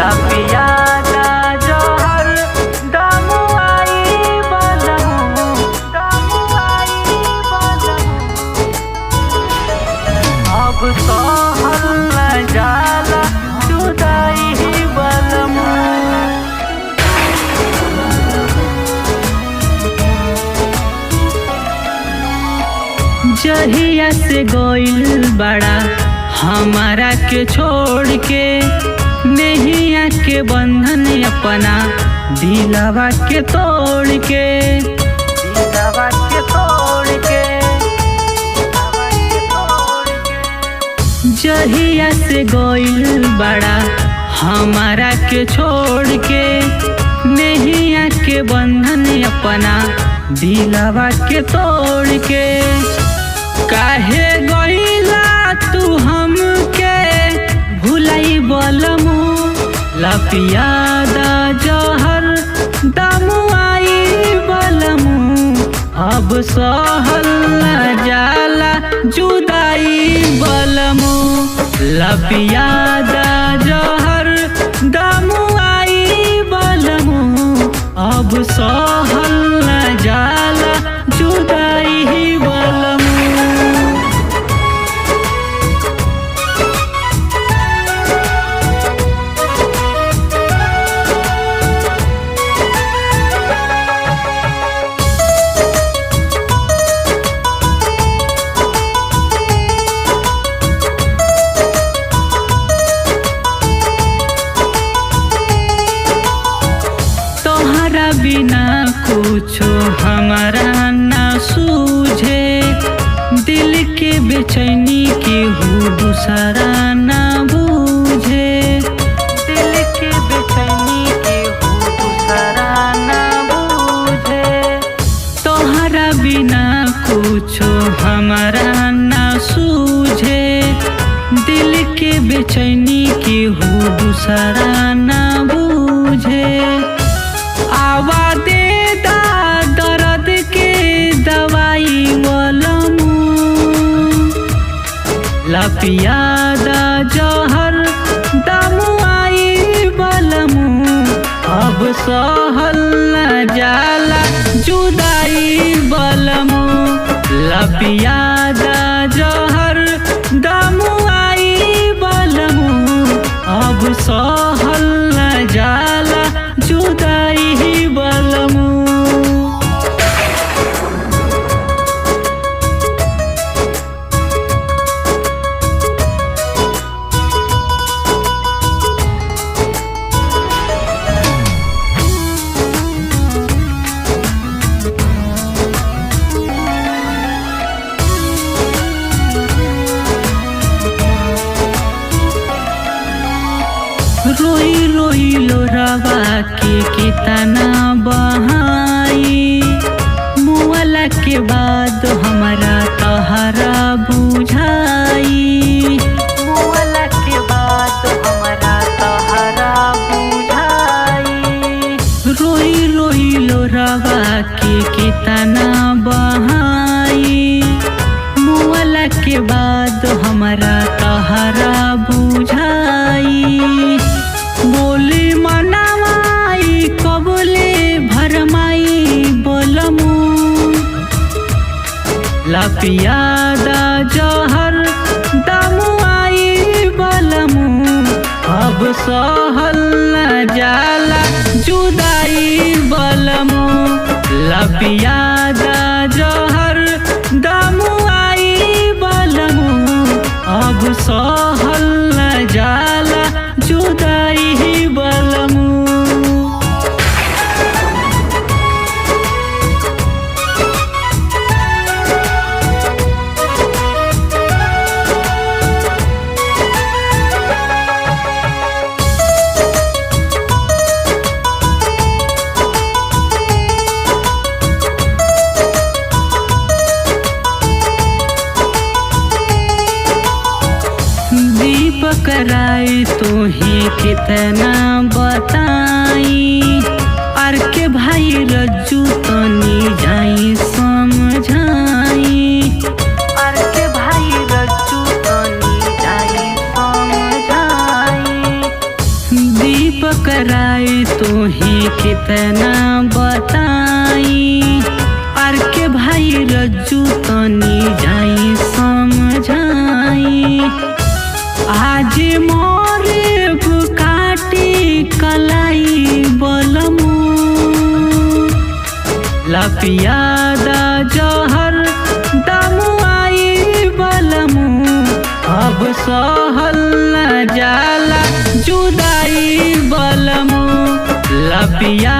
लपियादा जहर दमुआई बलमु दमुआई बलमु अब सहल न जाला जुदाई बलमु। जहिया से गइल बड़ा हमारा के छोड़ के नैया के बंधन अपना दिलवा के तोड़ के दिलवा के तोड़ के जहिया से गइल बड़ा हमारा के छोड़ के नैया के बंधन अपना दिलवा के तोड़ के काहे गइला तू हमके भुलाई बलमु लपियादा जहर दमुआई बलमु अब सहल न जाला जुदाई बलमु लपियादा जहर दमुआई बलमु अब सहल न जाला जुदाई बलमु। बिना कुछो हमारा ना सूझे दिल के बेचैनी के हूँ दूसरा ना बूझे दिल के बेचैनी के हूँ दूसरा ना बूझे तोहरा बिना कुछो हमारा ना सूझे दिल के बेचैनी के हूँ दूसरा ना बूझे आवा दे दा दर्द के दवाई बलमु लपियादा जहर दमुआई बलमु अब सहल न जाला जुदाई बलमु लपियादा जहर दमुआई बलमु अब सहल न जाला जुदाई बलमु। रोई रोई लोरावा के कितना बहाई मुआला के बाद हमारा तहरा बुझाई मुआला के बाद हमारा तहरा बुझाई रोई रोई लोरावा के कितना बहाई मुआला के बाद हमारा तहरा बुझाई बोली मनावाई कबले भरमाई बोलमु लपियादा जहर दमुआई बलमु अब सहल न जाला जुदाई बलमु लपियादा जहर दमुआई बलमु अब सहल न जाला जुदाई बलमु। कराई तो ही कितना बताई आर के भाई रज्जू तनी जाई समझाई आर के भाई रज्जू तनी जाई समझाई कराई तू ही कितना बताई। आर के भाई रज्जू तनी जाई समझाई। आज मोरे काटी कलाई बलमू लपियादा जहर दमुआई बलमू। अब सहल न जाला जुदाई बलमू लपिया